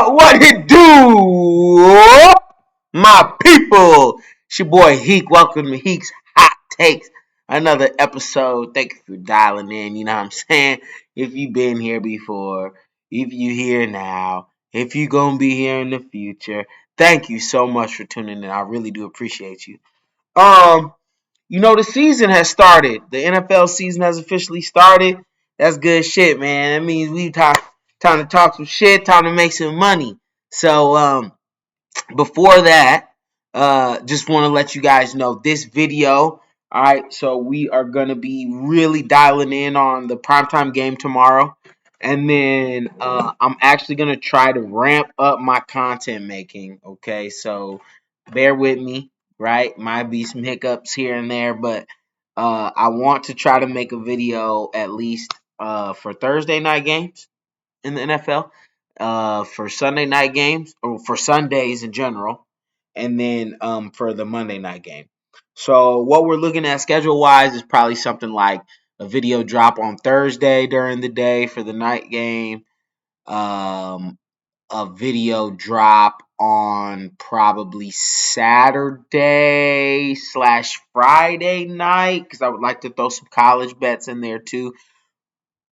What it do, my people? It's your boy Heek. Welcome to Heek's Hot Takes. Another episode. Thank you for dialing in. You know what I'm saying? If you've been here before, if you here now, if you gonna be here in the future, thank you so much for tuning in. I really do appreciate you. Um, the season has started. The NFL season has officially started. That's good shit, man. That means time to talk some shit, time to make some money. So, before that, just want to let you guys know this video. All right, so we are gonna be really dialing in on the primetime game tomorrow, and then I'm actually gonna try to ramp up my content making. Okay, so bear with me. Right, might be some hiccups here and there, but I want to try to make a video at least for Thursday night games in the NFL, for Sunday night games, or for Sundays in general, and then for the Monday night game. So what we're looking at schedule wise is probably something like a video drop on Thursday during the day for the night game, um, a video drop on probably Saturday slash Friday night because I would like to throw some college bets in there too,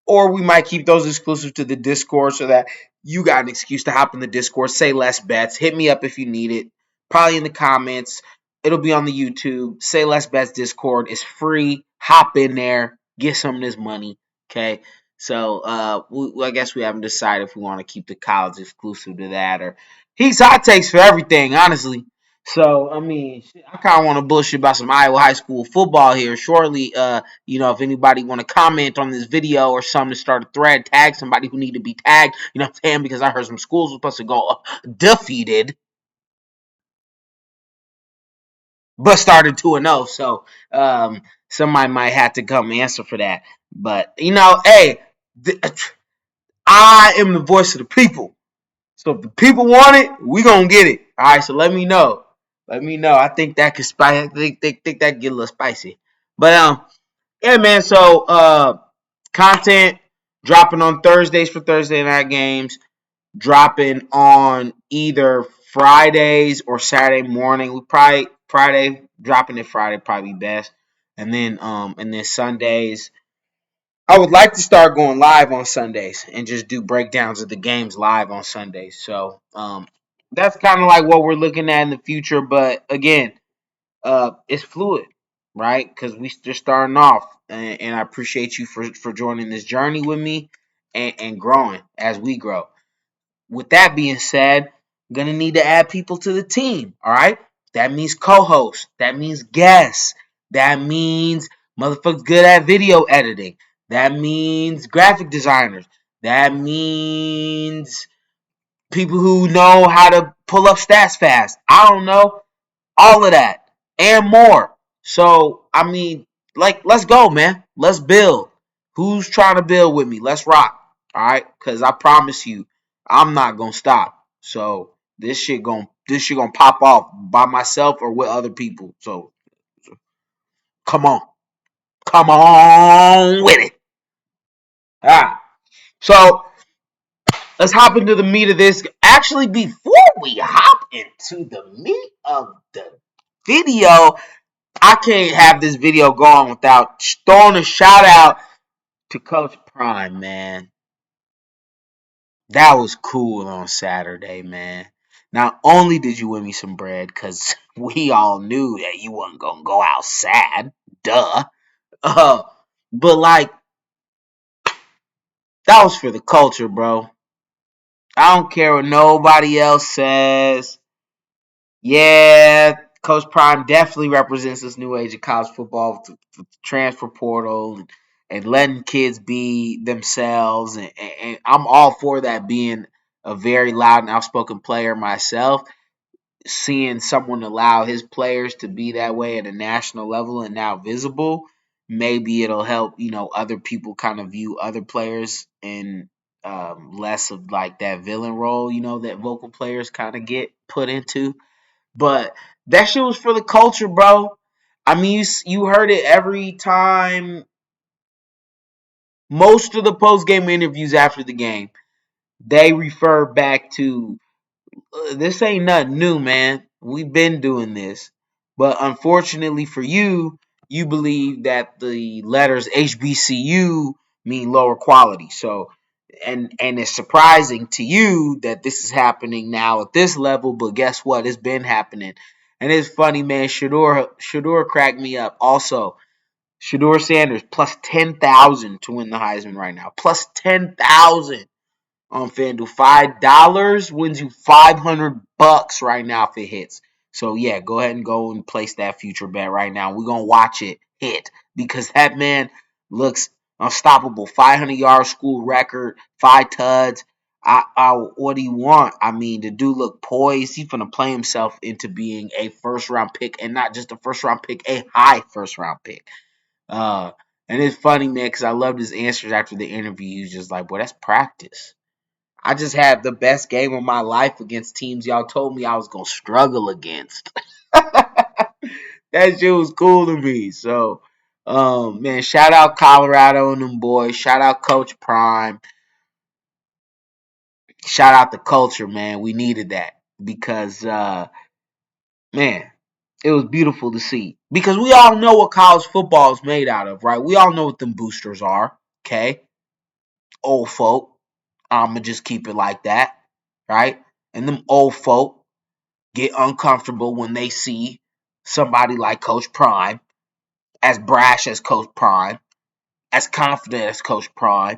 or we might keep those exclusive to the Discord so that you got an excuse to hop in the Discord, say less bets, hit me up if you need it. Probably in the comments. It'll be on the YouTube. Say less bets Discord is free. Hop in there, get some of this money. Okay. So I guess we haven't decided if we want to keep the college exclusive to that, or he's hot takes for everything, honestly. So I mean, I kind of want to bullshit about some Iowa high school football here shortly. If anybody want to comment on this video or something, to start a thread, tag somebody who need to be tagged. You know what I'm saying? Because I heard some schools were supposed to go defeated, but started 2-0. So somebody might have to come answer for that. But hey, I am the voice of the people. So if the people want it, we gonna get it. All right. So let me know. Let me know. I think that could spice. Think that get a little spicy. But yeah, man. So content dropping on Thursdays for Thursday night games, dropping on either Fridays or Saturday morning. We probably Friday, dropping it Friday probably best. And then Sundays. I would like to start going live on Sundays and just do breakdowns of the games live on Sundays. So that's kind of like what we're looking at in the future. But again, it's fluid, right? Because we just starting off, and I appreciate you for joining this journey with me and growing as we grow. With that being said, I'm gonna need to add people to the team. All right, that means co-hosts. That means guests. That means motherfuckers good at video editing. That means graphic designers. That means people who know how to pull up stats fast. I don't know, all of that and more. So, I mean, let's go, man. Let's build. Who's trying to build with me? Let's rock. All right, because I promise you, I'm not gonna stop. So this shit gonna pop off by myself or with other people. So come on, come on with it. All right. So let's hop into the meat of this. Actually, before we hop into the meat of the video, I can't have this video going without throwing a shout out to Coach Prime, man. That was cool on Saturday, man. Not only did you win me some bread, because we all knew that you wasn't going to go out sad. Duh. Uh, but, that was for the culture, bro. I don't care what nobody else says. Yeah, Coach Prime definitely represents this new age of college football with the transfer portal and letting kids be themselves. And I'm all for that, being a very loud and outspoken player myself. Seeing someone allow his players to be that way at a national level and now visible, maybe it'll help, other people kind of view other players in less of like that villain role, that vocal players kind of get put into. But that shit was for the culture, bro. I mean, you heard it every time. Most of the post game interviews after the game, they refer back to this ain't nothing new, man. We've been doing this. But unfortunately for you, you believe that the letters HBCU mean lower quality. So and it's surprising to you that this is happening now at this level, but guess what? It's been happening. And it's funny, man. Shador cracked me up. Also, Shador Sanders plus 10,000 to win the Heisman right now. Plus 10,000 on FanDuel. $5 wins you $500 right now if it hits. So yeah, go ahead and go and place that future bet right now. We're gonna watch it hit because that man looks unstoppable. 500-yard school record, 5 tuds. What do you want? I mean, the dude look poised. He's gonna play himself into being a first round pick, and not just a first round pick, a high first round pick. Uh, and it's funny, man, because I loved his answers after the interview. He was just like, "Boy, that's practice." I just had the best game of my life against teams y'all told me I was gonna struggle against. That shit was cool to me. So, man, shout out Colorado and them boys. Shout out Coach Prime. Shout out the culture, man. We needed that because, man, it was beautiful to see. Because we all know what college football is made out of, right? We all know what them boosters are. Okay, old folk. I'ma just keep it like that, right? And them old folk get uncomfortable when they see somebody like Coach Prime, as brash as Coach Prime, as confident as Coach Prime,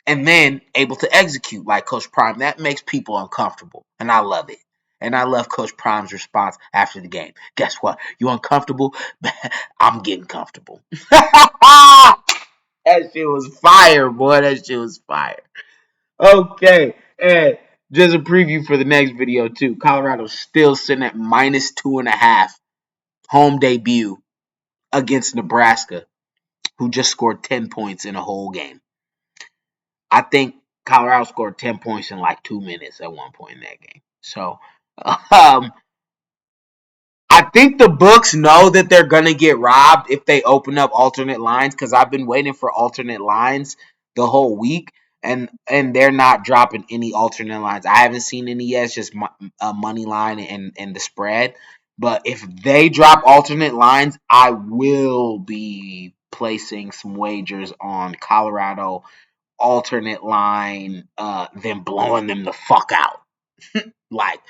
and then able to execute like Coach Prime. That makes people uncomfortable, and I love it. And I love Coach Prime's response after the game. Guess what? You uncomfortable? I'm getting comfortable. That shit was fire, boy. That shit was fire. Okay, and just a preview for the next video too. Colorado's still sitting at -2.5 home debut against Nebraska, who just scored 10 points in a whole game. I think Colorado scored 10 points in like 2 minutes at one point in that game. So, um, I think the books know that they're gonna get robbed if they open up alternate lines because I've been waiting for alternate lines the whole week, and they're not dropping any alternate lines. I haven't seen any yet. It's just money line and the spread. But if they drop alternate lines, I will be placing some wagers on Colorado alternate line, them blowing them the fuck out, like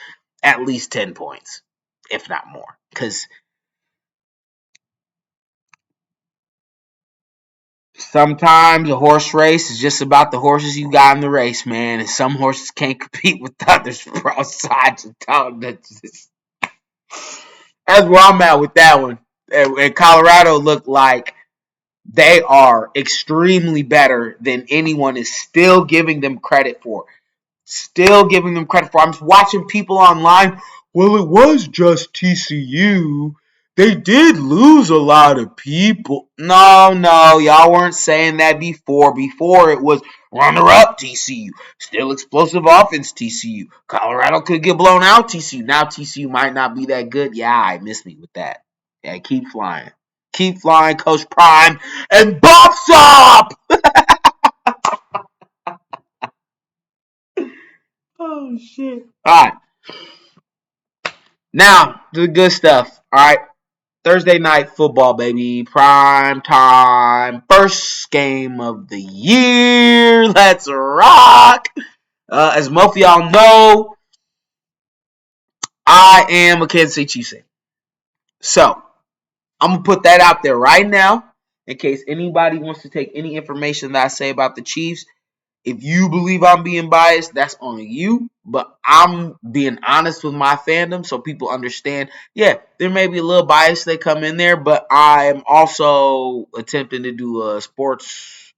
at least 10 points, if not more, because sometimes a horse race is just about the horses you got in the race, man. And some horses can't compete with others, bro. So I just told them that's where I'm at with that one. And Colorado looked like they are extremely better than anyone is still giving them credit for. Still giving them credit for. I'm watching people online. Well, it was just TCU. They did lose a lot of people. No, y'all weren't saying that before. Before it was runner-up TCU. Still explosive offense TCU. Colorado could get blown out TCU. Now TCU might not be that good. Yeah, I miss me with that. Yeah, keep flying. Keep flying, Coach Prime. And box up! Oh, shit. All right. Now, to the good stuff. All right. Thursday night football, baby. Prime time. First game of the year. Let's rock. As most of y'all know, I am a Kansas City Chiefs fan. So, I'm going to put that out there right now in case anybody wants to take any information that I say about the Chiefs. If you believe I'm being biased, that's on you. But I'm being honest with my fandom so people understand. Yeah, there may be a little bias that come in there, but I'm also attempting to do a sports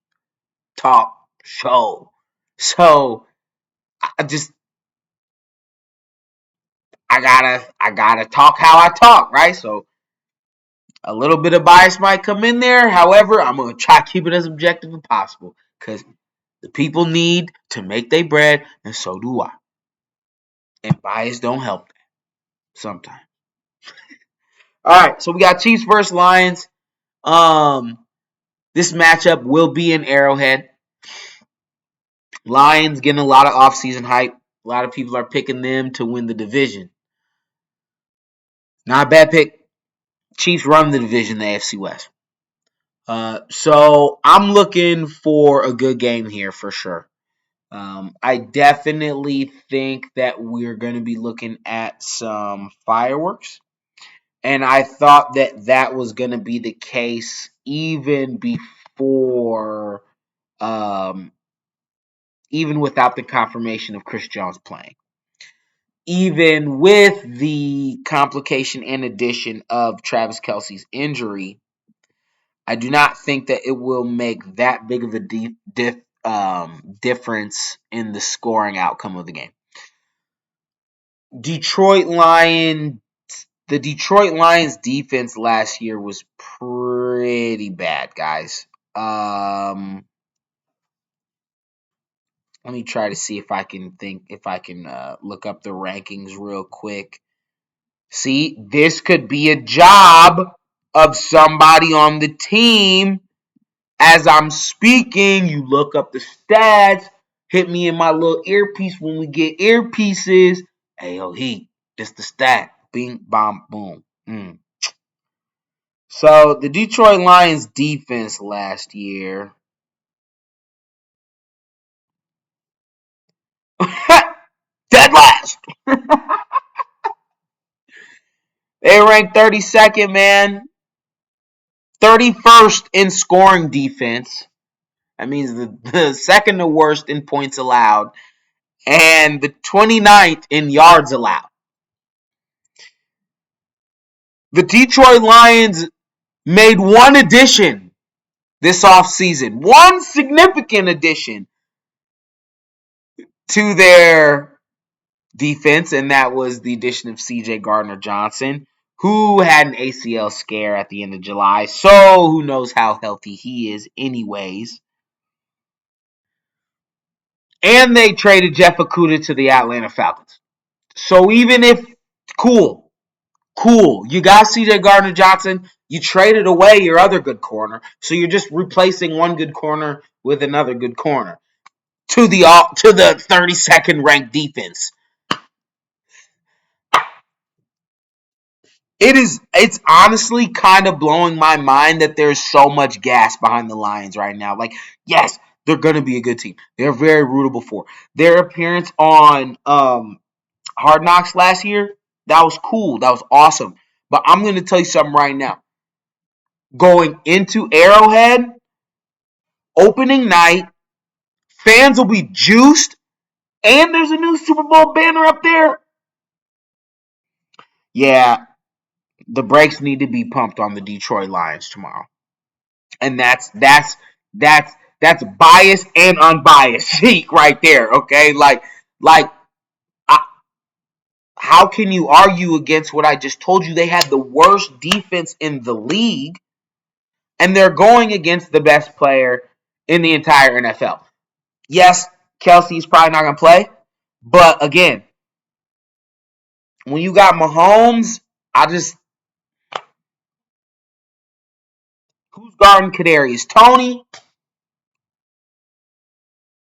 talk show. So I just I gotta talk how I talk, right? So a little bit of bias might come in there. However, I'm gonna try to keep it as objective as possible because the people need to make their bread, and so do I. And bias don't help that sometimes. All right, so we got Chiefs versus Lions. Um, this matchup will be in Arrowhead. Lions getting a lot of offseason hype. A lot of people are picking them to win the division. Not a bad pick. Chiefs run the division, the AFC West. So I'm looking for a good game here for sure. I definitely think that we're going to be looking at some fireworks. And I thought that that was going to be the case even before, um, even without the confirmation of Chris Jones playing. Even with the complication and addition of Travis Kelce's injury, I do not think that it will make that big of a difference in the scoring outcome of the game. Detroit Lions, the Detroit Lions defense last year was pretty bad, guys. Let me try to see if I can look up the rankings real quick. See, this could be a job of somebody on the team. As I'm speaking, you look up the stats, hit me in my little earpiece when we get earpieces. Hey, yo, Heek, this the stat. Bing, bom, boom. So, the Detroit Lions defense last year. Dead last. They ranked 32nd, man. 31st in scoring defense. That means the second to worst in points allowed. And the 29th in yards allowed. The Detroit Lions made one addition this offseason. One significant addition to their defense, and that was the addition of C.J. Gardner-Johnson, who had an ACL scare at the end of July. So who knows how healthy he is anyways. And they traded Jeff Okudah to the Atlanta Falcons. So even if, cool. You got C.J. Gardner-Johnson. You traded away your other good corner. So you're just replacing one good corner with another good corner to the 32nd ranked defense. It's honestly kind of blowing my mind that there's so much gas behind the Lions right now. Like, yes, they're going to be a good team. They're very rootable for. Their appearance on Hard Knocks last year, that was cool. That was awesome. But I'm going to tell you something right now. Going into Arrowhead, opening night, fans will be juiced, and there's a new Super Bowl banner up there. Yeah, the brakes need to be pumped on the Detroit Lions tomorrow. And that's biased and unbiased right there, okay? Like I, how can you argue against what I just told you? They had the worst defense in the league, and they're going against the best player in the entire NFL. Yes, Kelsey's probably not going to play, but again, when you got Mahomes, who's guarding Kadarius? Tony?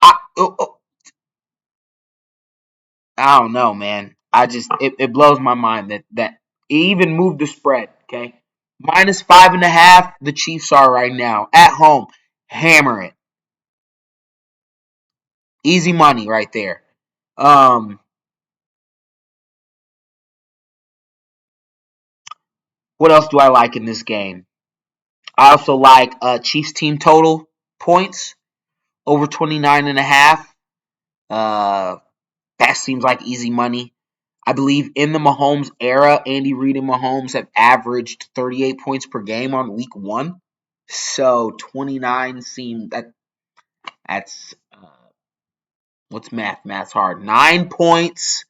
I, I don't know, man. It blows my mind that it even moved the spread. Okay, -5.5. The Chiefs are right now at home. Hammer it, easy money right there. What else do I like in this game? I also like Chiefs team total points over 29.5. That seems like easy money. I believe in the Mahomes era, Andy Reid and Mahomes have averaged 38 points per game on week 1. So 29 seemed that's what's math? Math's hard. 9 points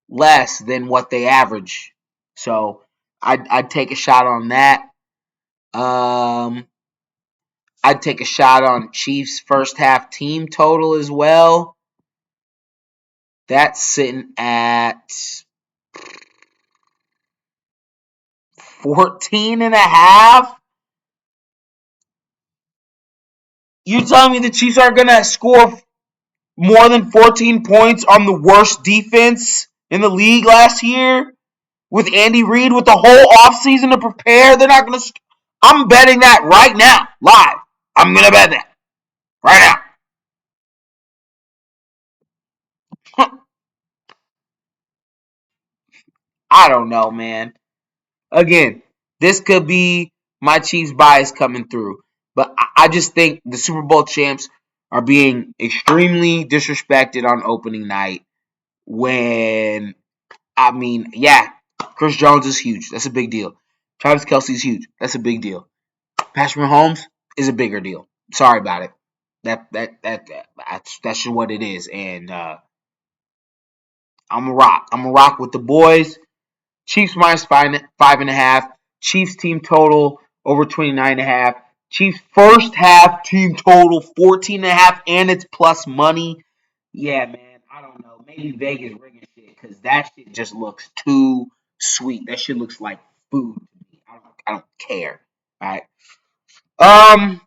less than what they average. So I'd take a shot on that. I'd take a shot on Chiefs first half team total as well. That's sitting at 14.5. You telling me the Chiefs are gonna score more than 14 points on the worst defense in the league last year with Andy Reid with the whole offseason to prepare. They're not going to. I'm betting that right now, live. I'm going to bet that right now. I don't know, man. Again, this could be my Chiefs bias coming through. But I just think the Super Bowl champs are being extremely disrespected on opening night when, I mean, yeah, Chris Jones is huge. That's a big deal. Travis Kelce is huge. That's a big deal. Patrick Mahomes is a bigger deal. Sorry about it. That's just what it is. And I'm a rock. I'm a rock with the boys. Chiefs minus 5.5. Chiefs team total over 29.5. Chiefs first half team total 14.5, and it's plus money. Yeah, man. I don't know. Maybe Vegas rigging shit because that shit just looks too sweet. That shit looks like food to me. I don't care. All right. Um.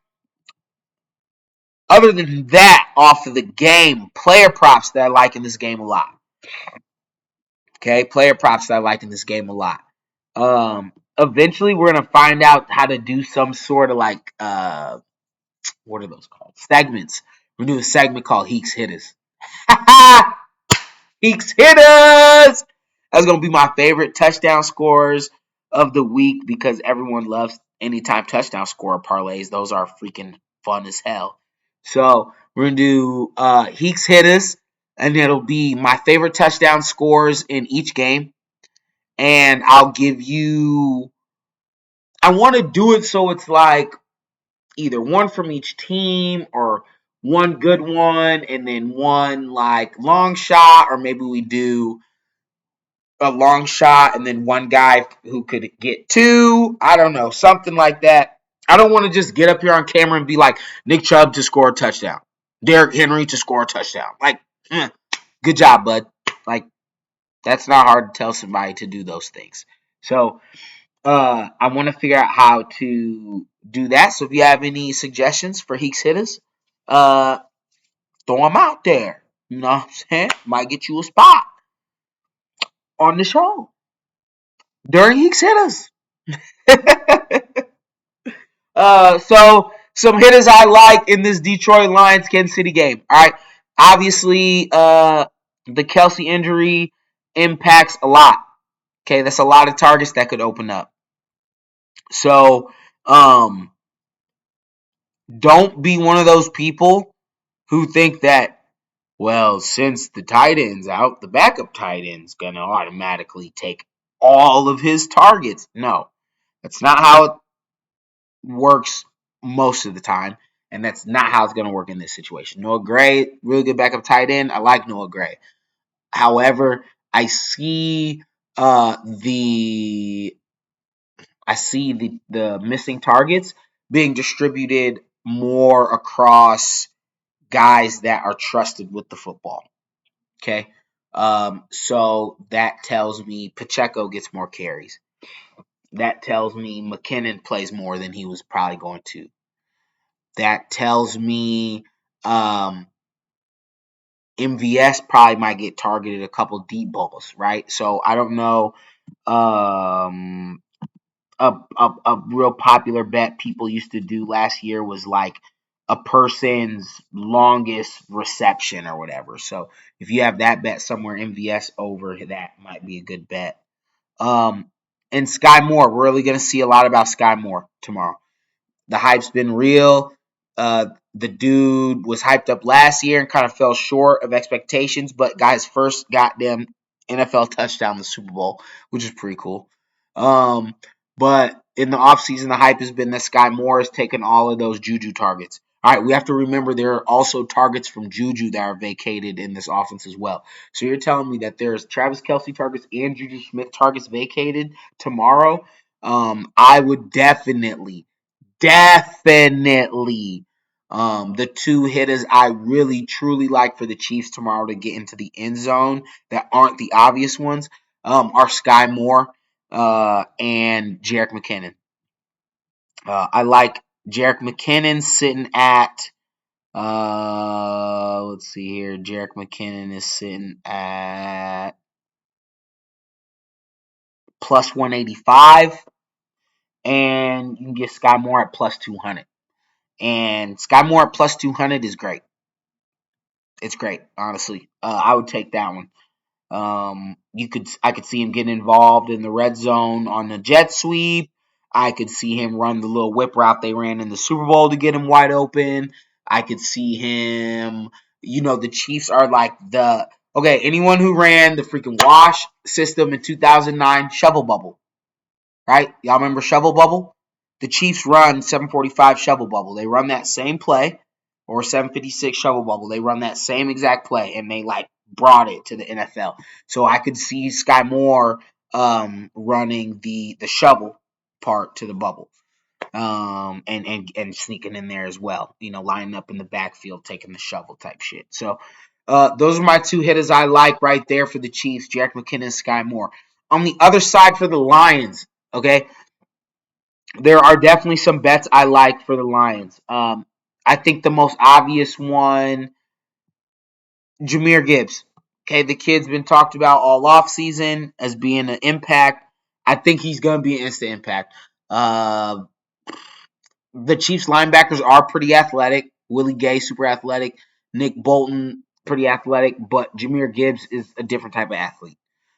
Other than that, off of the game, player props that I like in this game a lot. Okay, player props that I like in this game a lot. Eventually we're gonna find out how to do some sort of like what are those called? Segments. We're gonna do a segment called Heek's Hitters. Heek's Hitters! That's gonna be my favorite touchdown scores of the week because everyone loves anytime touchdown scorer parlays. Those are freaking fun as hell. So we're gonna do Heek's Hitters, and it'll be my favorite touchdown scores in each game. And I'll give you I want to do it so it's like either one from each team or one good one and then one like long shot, or maybe we do a long shot and then one guy who could get two. I don't know, something like that. I don't want to just get up here on camera and be like Nick Chubb to score a touchdown, Derrick Henry to score a touchdown. Like, good job, bud. Like, that's not hard to tell somebody to do those things. So I want to figure out how to do that. So if you have any suggestions for Heeks hitters, uh, throw them out there. You know what I'm saying? Might get you a spot on the show during Heeks hitters. So some hitters I like in this Detroit Lions Kansas City game. All right, obviously, the Kelsey injury impacts a lot. Okay, that's a lot of targets that could open up. So, don't be one of those people who think that, well, since the tight end's out, the backup tight end's going to automatically take all of his targets. No, that's not how it works most of the time, and that's not how it's going to work in this situation. Noah Gray, really good backup tight end. I like Noah Gray. However, I see the the missing targets being distributed more across guys that are trusted with the football. Okay. So that tells me Pacheco gets more carries. That tells me McKinnon plays more than he was probably going to. That tells me MVS probably might get targeted a couple deep balls, right? So I don't know. Um, a real popular bet people used to do last year was like a person's longest reception or whatever. So if you have that bet somewhere, MVS over that might be a good bet. And Sky Moore, we're really going to see a lot about Sky Moore tomorrow. The hype's been real. The dude was hyped up last year and kind of fell short of expectations, but got his first goddamn NFL touchdown in the Super Bowl, which is pretty cool. Um, but in the offseason, the hype has been that Sky Moore has taken all of those Juju targets. All right, we have to remember there are also targets from Juju that are vacated in this offense as well. So you're telling me that there's Travis Kelce targets and Juju Smith targets vacated tomorrow? I would definitely the two hitters I really truly like for the Chiefs tomorrow to get into the end zone that aren't the obvious ones are Sky Moore and Jerick McKinnon. I like Jerick McKinnon sitting at Let's see here. Jerick McKinnon is sitting at plus 185, and you can get Sky Moore at plus 200. And Sky Moore at plus 200 is great. It's great, honestly. I would take that one. I could see him getting involved in the red zone on the jet sweep. I could see him run the little whip route they ran in the Super Bowl to get him wide open. I could see him. The Chiefs are like anyone who ran the freaking wash system in 2009 shovel bubble, right? Y'all remember shovel bubble? The Chiefs run 745 shovel bubble. They run that same play, or 756 shovel bubble. They run that same exact play, and they brought it to the NFL. So I could see Sky Moore running the shovel part to the bubble, and sneaking in there as well. Lining up in the backfield, taking the shovel type shit. So those are my two hitters I like right there for the Chiefs: Jerick McKinnon and Sky Moore. On the other side for the Lions, okay, there are definitely some bets I like for the Lions. I think the most obvious one, Jahmyr Gibbs. Okay, the kid's been talked about all off season as being an impact. I think he's going to be an instant impact. The Chiefs linebackers are pretty athletic. Willie Gay, super athletic. Nick Bolton, pretty athletic. But Jahmyr Gibbs is a different type of athlete.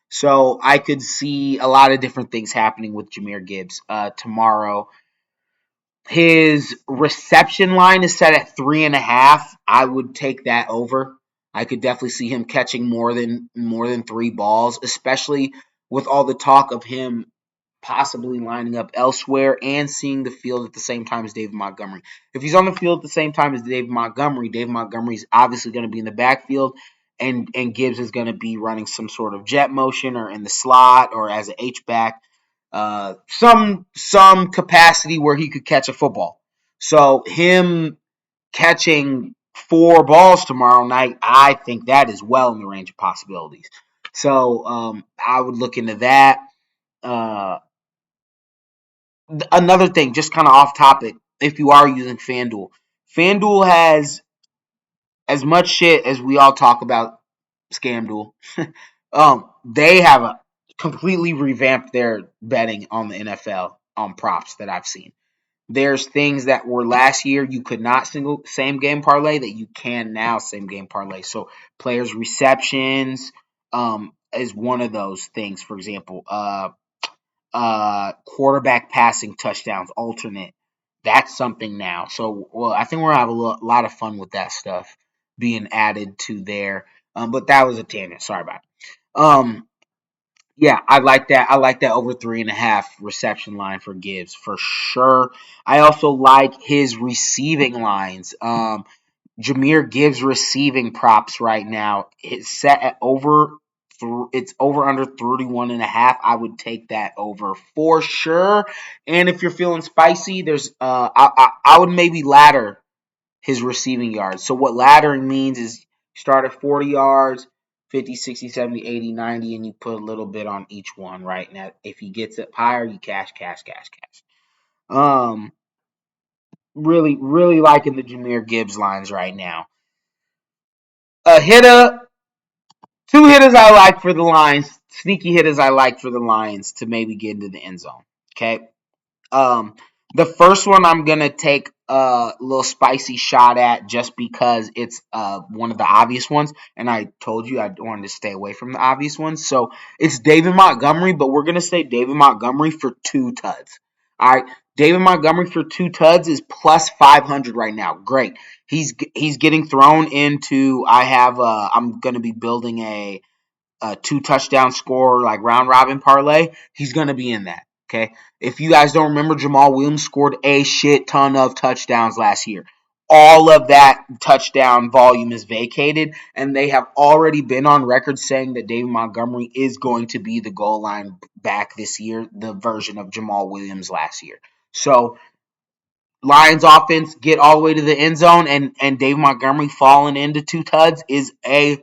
So I could see a lot of different things happening with Jahmyr Gibbs tomorrow. His reception line is set at 3.5. I would take that over. I could definitely see him catching more than 3 balls, especially with all the talk of him possibly lining up elsewhere and seeing the field at the same time as David Montgomery. If he's on the field at the same time as David Montgomery is obviously going to be in the backfield, and Gibbs is going to be running some sort of jet motion or in the slot or as an H back, some capacity where he could catch a football. So him catching 4 balls tomorrow night, I think that is well in the range of possibilities. So I would look into that. Uh, Another thing, just kind of off topic, if you are using FanDuel has as much shit as we all talk about ScamDuel. They have completely revamped their betting on the NFL on props that I've seen. There's things that were last year you could not same game parlay that you can now same game parlay. So players receptions is one of those things. For example, quarterback passing touchdowns alternate. That's something now. So I think we're gonna have a lot of fun with that stuff being added to there. But that was a tangent. Sorry about it. Yeah, I like that. I like that over 3.5 reception line for Gibbs for sure. I also like his receiving lines. Jahmyr Gibbs receiving props right now. It's set at it's over under 31.5. I would take that over for sure. And if you're feeling spicy, there's I would maybe ladder his receiving yards. So what laddering means is start at 40 yards, 50, 60, 70, 80, 90, and you put a little bit on each one, right? Now if he gets it higher, you cash, cash, cash, cash. Really, really liking the Jahmyr Gibbs lines right now. A hitter, 2 hitters I like for the Lions, sneaky hitters I like for the Lions to maybe get into the end zone. Okay. Um, the first one I'm gonna take a little spicy shot at just because it's one of the obvious ones, and I told you I wanted to stay away from the obvious ones. So it's David Montgomery, but we're gonna say David Montgomery for 2 tuds. All right, David Montgomery for 2 tuds is plus 500 right now. Great. He's getting thrown into. I'm gonna be building a 2 touchdown score like round robin parlay. He's gonna be in that. Okay. If you guys don't remember, Jamal Williams scored a shit ton of touchdowns last year. All of that touchdown volume is vacated, and they have already been on record saying that David Montgomery is going to be the goal line back this year, the version of Jamal Williams last year. So Lions offense get all the way to the end zone, and David Montgomery falling into 2 tuds is a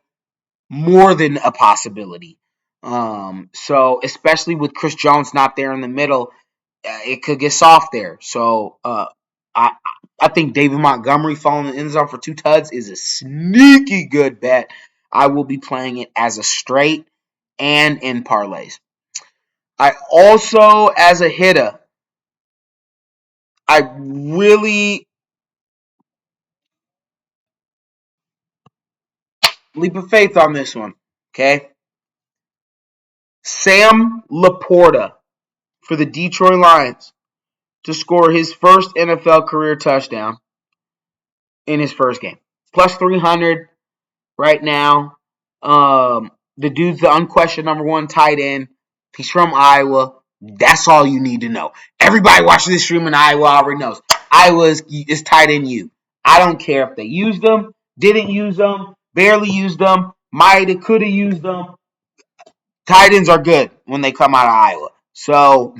more than a possibility. So especially with Chris Jones not there in the middle, it could get soft there. So I think David Montgomery falling in the end zone for 2 tuds is a sneaky good bet. I will be playing it as a straight and in parlays. I also, as a hitter, I really leap of faith on this one. Okay, Sam Laporta for the Detroit Lions to score his first NFL career touchdown in his first game. Plus 300 right now. The dude's the unquestioned number 1 tight end. He's from Iowa. That's all you need to know. Everybody watching this stream in Iowa already knows. Iowa is tight end you. I don't care if they used them, didn't use them, barely used them, might have, could have used them. Tight ends are good when they come out of Iowa. So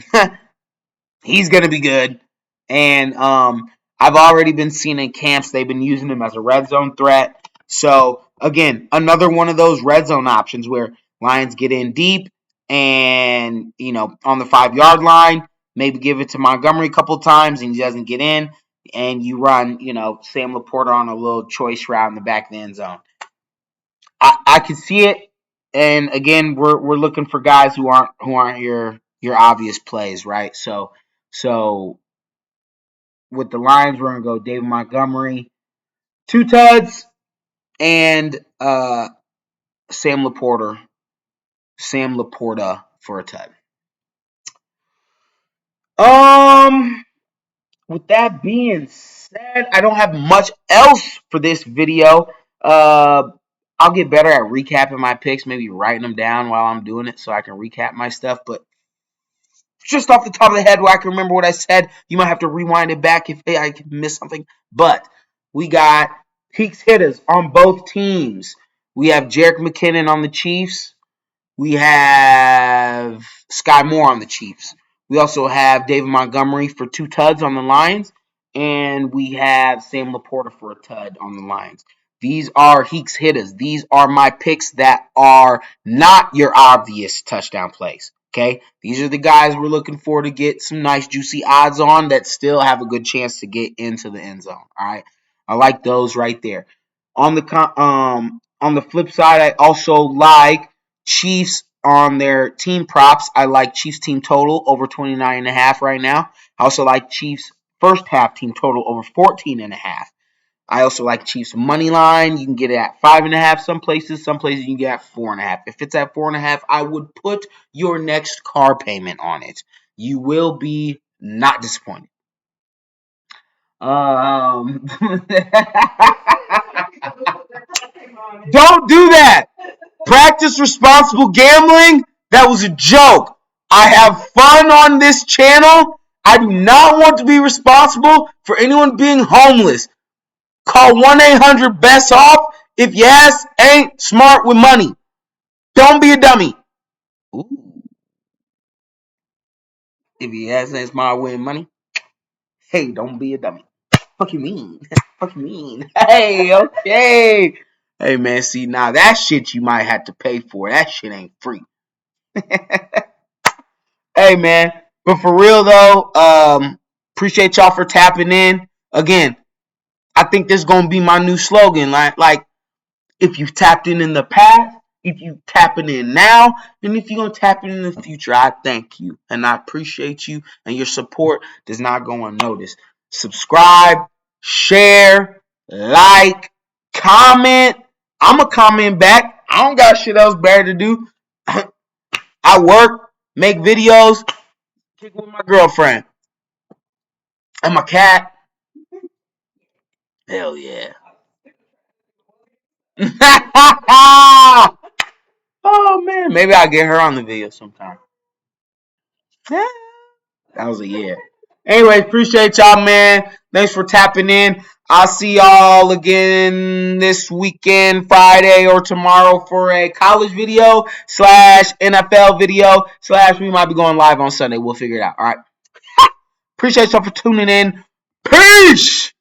he's going to be good. And I've already been seeing in camps they've been using him as a red zone threat. So, again, another one of those red zone options where Lions get in deep and, on the 5-yard line, maybe give it to Montgomery a couple times and he doesn't get in. And you run, Sam Laporta on a little choice route in the back of the end zone. I can see it. And again, we're looking for guys who aren't your obvious plays, right? So with the Lions, we're gonna go David Montgomery, 2 tuds, and Sam Laporta for a tud. With that being said, I don't have much else for this video. I'll get better at recapping my picks, maybe writing them down while I'm doing it so I can recap my stuff. But just off the top of the head where I can remember what I said, you might have to rewind it back if I missed something. But we got Heek's hitters on both teams. We have Jerick McKinnon on the Chiefs. We have Sky Moore on the Chiefs. We also have David Montgomery for 2 tuds on the Lions. And we have Sam Laporta for a tud on the Lions. These are Heek's hitters. These are my picks that are not your obvious touchdown plays. Okay? These are the guys we're looking for to get some nice juicy odds on that still have a good chance to get into the end zone. All right? I like those right there. On the flip side, I also like Chiefs on their team props. I like Chiefs team total over 29.5 right now. I also like Chiefs first half team total over 14.5. I also like Chiefs money line. You can get it at 5.5 some places. Some places you can get at 4.5. If it's at 4.5, I would put your next car payment on it. You will be not disappointed. Don't do that. Practice responsible gambling. That was a joke. I have fun on this channel. I do not want to be responsible for anyone being homeless. Call 1-800-BEST-OFF if your ass ain't smart with money. Don't be a dummy. Ooh. If your ass ain't smart with money, hey, don't be a dummy. Fuck you mean? Fuck you mean? Hey, okay. Hey, man, see, now that shit you might have to pay for. That shit ain't free. Hey, man. But for real, though, appreciate y'all for tapping in. Again, I think this is going to be my new slogan. Like, if you've tapped in the past, if you tapping in now, and if you're going to tap in the future, I thank you. And I appreciate you. And your support does not go unnoticed. Subscribe, share, like, comment. I'm going to comment back. I don't got shit else better to do. I work, make videos, kick with my girlfriend. And my cat. Hell yeah. Oh, man. Maybe I'll get her on the video sometime. Yeah. That was a yeah. Anyway, appreciate y'all, man. Thanks for tapping in. I'll see y'all again this weekend, Friday or tomorrow for a college video / NFL video / we might be going live on Sunday. We'll figure it out. All right. Appreciate y'all for tuning in. Peace.